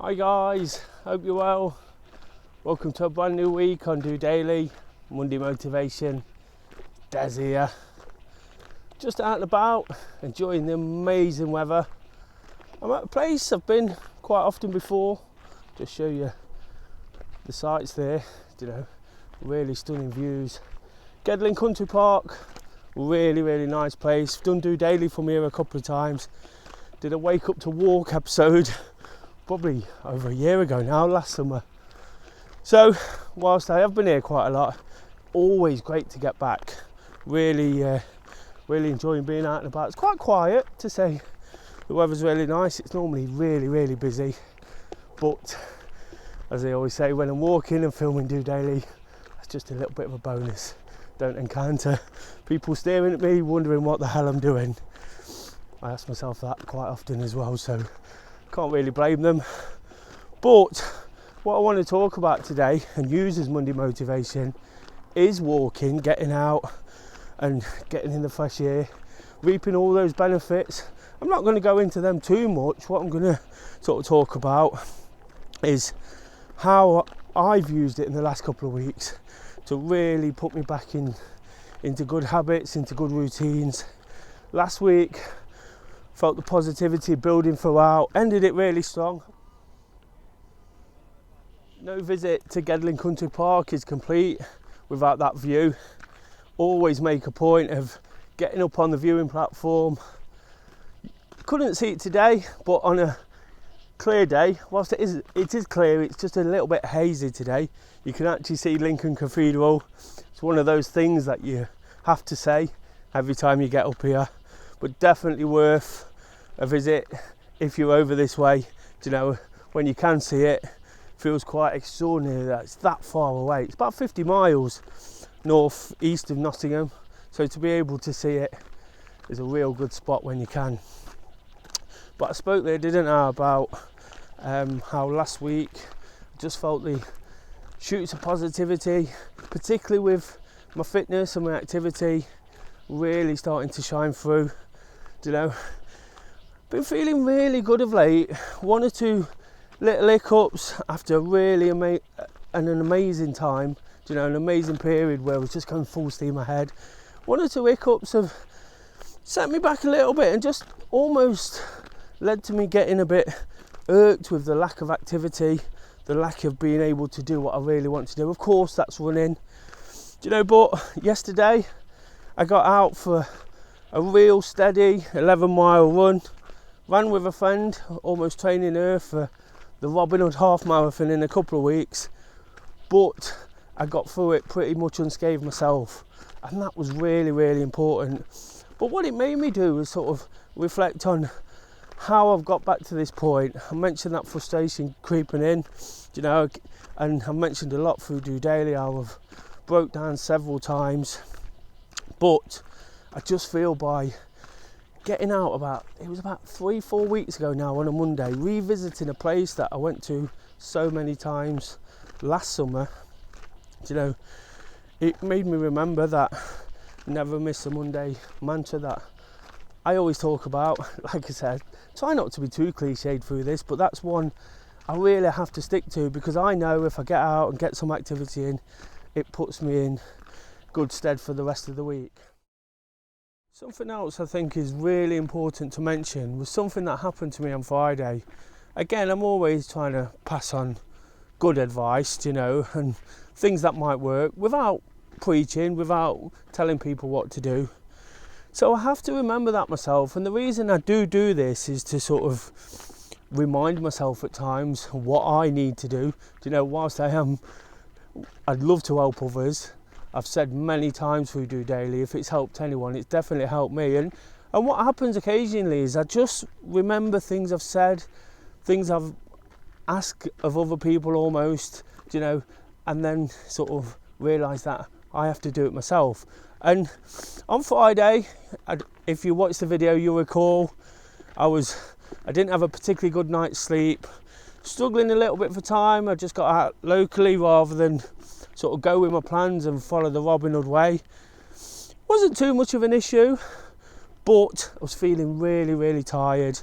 Hi guys, hope you're well. Welcome to a brand new week on DOdaily, Monday motivation. Des here. Just out and about, enjoying the amazing weather. I'm at a place I've been quite often before. Just show you the sights there, really stunning views. Gedling Country Park, really nice place. Done DOdaily from here a couple of times. Did a wake up to walk episode probably over a year ago now, last summer. So whilst I have been here quite a lot, always great to get back. Really enjoying being out and about. It's quite quiet to say. The weather's really nice. It's normally really busy, but as I always say, when I'm walking and filming DOdaily, that's just a little bit of a bonus. Don't encounter people staring at me wondering what the hell I'm doing. I ask myself that quite often as well, so can't really blame them. But what I want to talk about today and use as Monday motivation is walking, getting out and getting in the fresh air, reaping all those benefits. I'm not going to go into them too much. What I'm going to sort of talk about is how I've used it in the last couple of weeks to really put me back into good habits, into good routines. Last week felt the positivity building throughout, ended it really strong. No visit to Gedling Country Park is complete without that view. Always make a point of getting up on the viewing platform. Couldn't see it today, but on a clear day, whilst it is clear, it's just a little bit hazy today. You can actually see Lincoln Cathedral. It's one of those things that you have to say every time you get up here, but definitely worth a visit if you're over this way. When you can see it, feels quite extraordinary that it's that far away. It's about 50 miles north east of Nottingham, so to be able to see it is a real good spot when you can. But I spoke there, didn't I, about how last week I just felt the shoots of positivity, particularly with my fitness and my activity, really starting to shine through. Been feeling really good of late. One or two little hiccups after really an amazing time, an amazing period where I was just going full steam ahead. One or two hiccups have set me back a little bit and just almost led to me getting a bit irked with the lack of activity, the lack of being able to do what I really want to do. Of course, that's running. But yesterday I got out for a real steady 11-mile run. Ran with a friend, almost training her for the Robin Hood half marathon in a couple of weeks, but I got through it pretty much unscathed myself, and that was really important. But what it made me do was sort of reflect on how I've got back to this point. I mentioned that frustration creeping in, and I mentioned a lot through DOdaily how I've broke down several times, but I just feel by getting out about 3-4 weeks ago now on a Monday, revisiting a place that I went to so many times last summer, it made me remember that never miss a Monday mantra that I always talk about. Like I said, try not to be too cliched through this, but that's one I really have to stick to, because I know if I get out and get some activity in, it puts me in good stead for the rest of the week. Something else I think is really important to mention was something that happened to me on Friday. Again, I'm always trying to pass on good advice, and things that might work without preaching, without telling people what to do. So I have to remember that myself, and the reason I do this is to sort of remind myself at times what I need to do. Whilst I'd love to help others. I've said many times through DOdaily, if it's helped anyone, it's definitely helped me. And what happens occasionally is I just remember things I've said, things I've asked of other people almost, and then sort of realise that I have to do it myself. And on Friday, if you watch the video, you'll recall I didn't have a particularly good night's sleep, struggling a little bit for time. I just got out locally rather than sort of go with my plans and follow the Robin Hood way. Wasn't too much of an issue, but I was feeling really tired.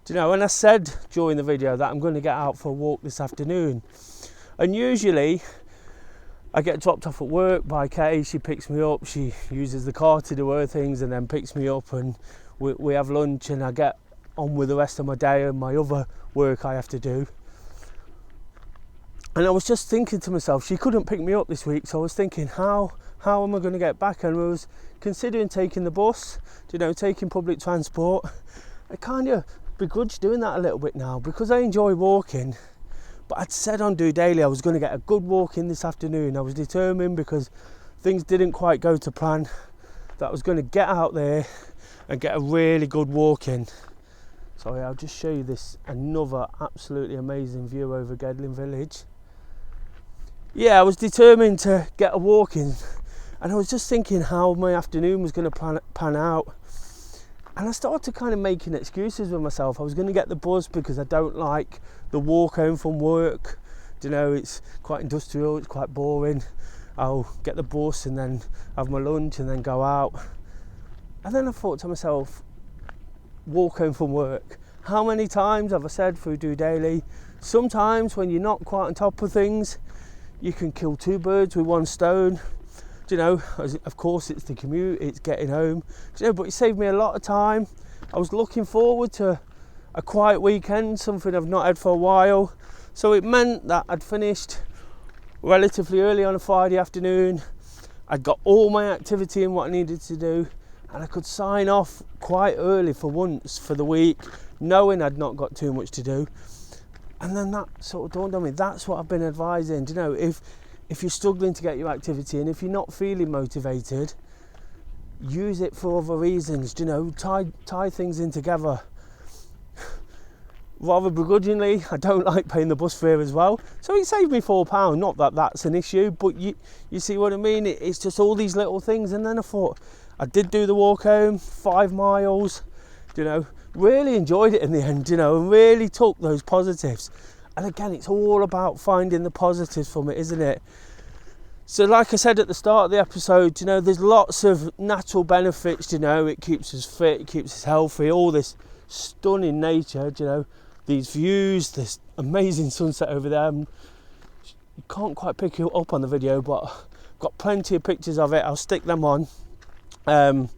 Do you know, and I said during the video that I'm going to get out for a walk this afternoon. And usually I get dropped off at work by Kay, she picks me up, she uses the car to do her things and then picks me up, and we have lunch and I get on with the rest of my day and my other work I have to do. And I was just thinking to myself, she couldn't pick me up this week, so I was thinking, how am I going to get back? And I was considering taking the bus, you know, taking public transport. I kind of begrudge doing that a little bit now because I enjoy walking. But I'd said on DOdaily I was going to get a good walk in this afternoon. I was determined, because things didn't quite go to plan, that I was going to get out there and get a really good walk in. So I'll just show you this, another absolutely amazing view over Gedling village. Yeah, I was determined to get a walk in, and I was just thinking how my afternoon was going to pan out. And I started to kind of making excuses with myself. I was going to get the bus because I don't like the walk home from work. You know, it's quite industrial, it's quite boring. I'll get the bus and then have my lunch and then go out. And then I thought to myself, walk home from work. How many times have I said through DOdaily, sometimes when you're not quite on top of things, you can kill two birds with one stone. Do you know, of course it's the commute, it's getting home. Do you know, but it saved me a lot of time. I was looking forward to a quiet weekend, something I've not had for a while. So it meant that I'd finished relatively early on a Friday afternoon. I'd got all my activity in what I needed to do, and I could sign off quite early for once for the week, knowing I'd not got too much to do. And then that sort of dawned on me, that's what I've been advising. Do you know, if you're struggling to get your activity and if you're not feeling motivated, use it for other reasons. Do you know, tie things in together. Rather begrudgingly, I don't like paying the bus fare as well, so it saved me £4. Not that that's an issue, but you see what I mean. It's just all these little things. And then I thought, I did do the walk home, 5 miles. You know, really enjoyed it in the end. You know, and really took those positives. And again, it's all about finding the positives from it, isn't it? So like I said at the start of the episode, you know, there's lots of natural benefits. You know, it keeps us fit, it keeps us healthy, all this stunning nature, you know, these views, this amazing sunset over there. You can't quite pick it up on the video, but I've got plenty of pictures of it. I'll stick them on. But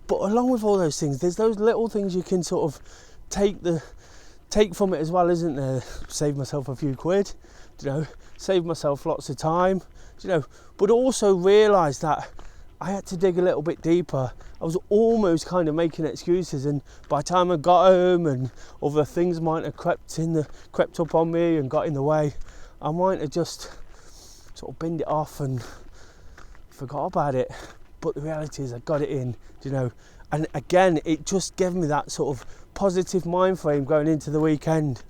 along with all those things, there's those little things you can sort of take from it as well, isn't there? Save myself a few quid, you know, save myself lots of time, you know, but also realise that I had to dig a little bit deeper. I was almost kind of making excuses, and by the time I got home and other things might have crept up on me and got in the way, I might have just sort of binned it off and forgot about it. But the reality is I got it in, you know, and again, it just gave me that sort of positive mind frame going into the weekend.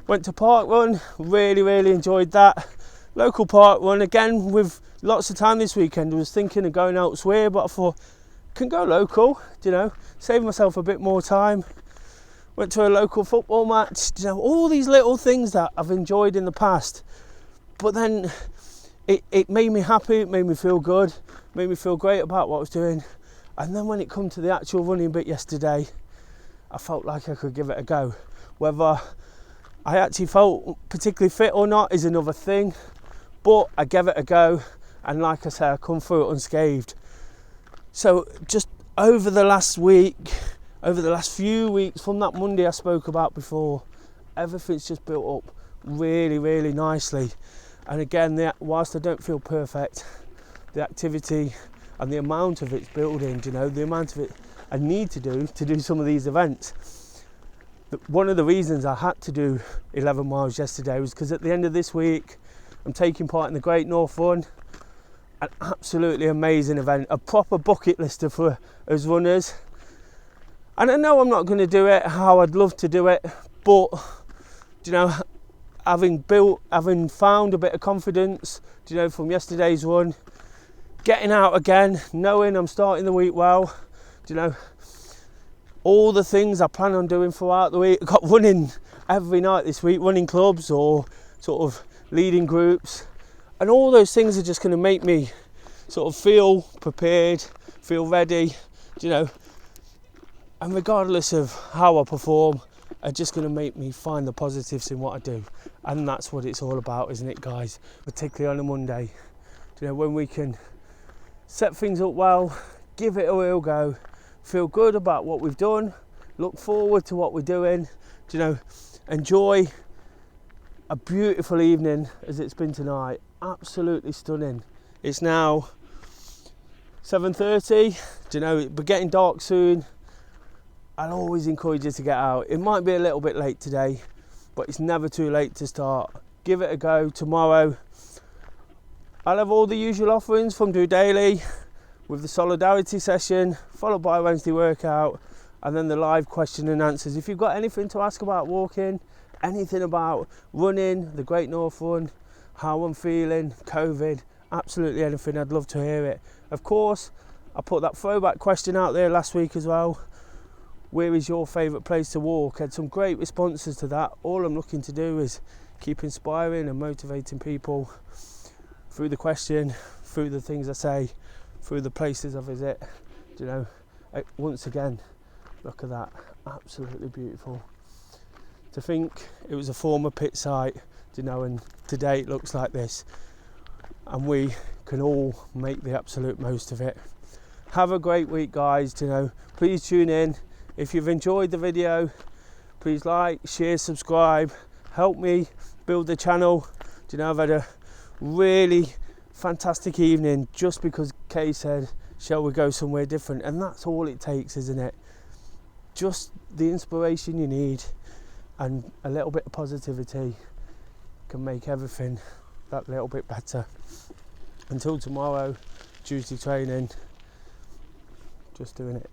Went to park run, really enjoyed that. Local park run, again with lots of time this weekend. I was thinking of going elsewhere, but I thought, can go local, you know, save myself a bit more time. Went to a local football match, you know, all these little things that I've enjoyed in the past. But then it made me happy, it made me feel good, made me feel great about what I was doing. And then when it come to the actual running bit yesterday, I felt like I could give it a go. Whether I actually felt particularly fit or not is another thing, but I gave it a go, and like I said, I come through it unscathed. So just over the last few weeks, from that Monday I spoke about before, everything's just built up really nicely. And again, whilst I don't feel perfect, the activity and the amount of it's building, you know, the amount of it I need to do some of these events. One of the reasons I had to do 11 miles yesterday was because at the end of this week I'm taking part in the Great North Run, an absolutely amazing event, a proper bucket lister for us runners. And I know I'm not going to do it how I'd love to do it, but you know, having found a bit of confidence, you know, from yesterday's run, getting out again, knowing I'm starting the week well, you know, all the things I plan on doing throughout the week. I've got running every night this week, running clubs or sort of leading groups, and all those things are just going to make me sort of feel prepared, feel ready, you know. and regardless of how I perform, are just going to make me find the positives in what I do. And that's what it's all about, isn't it, guys? Particularly on a Monday, you know, when we can set things up well, give it a real go, feel good about what we've done, look forward to what we're doing, you know, enjoy a beautiful evening as it's been tonight. Absolutely stunning. It's now 7:30, you know, it'll be getting dark soon. I'll always encourage you to get out. It might be a little bit late today, but it's never too late to start. Give it a go. Tomorrow I'll have all the usual offerings from DOdaily, with the solidarity session, followed by a Wednesday workout, and then the live question and answers. If you've got anything to ask about walking, anything about running, the Great North Run, how I'm feeling, COVID, absolutely anything, I'd love to hear it. Of course, I put that throwback question out there last week as well. Where is your favourite place to walk? Had some great responses to that. All I'm looking to do is keep inspiring and motivating people through the question, through the things I say, through the places I visit. You know, once again, look at that, absolutely beautiful. To think it was a former pit site, you know, and today it looks like this, and we can all make the absolute most of it. Have a great week, guys. You know, please tune in. If you've enjoyed the video, please like, share, subscribe, help me build the channel. You know, I've had a really fantastic evening just because Kay said, shall we go somewhere different? And that's all it takes, isn't it? Just the inspiration you need and a little bit of positivity can make everything that little bit better. Until tomorrow, Tuesday training, just doing it.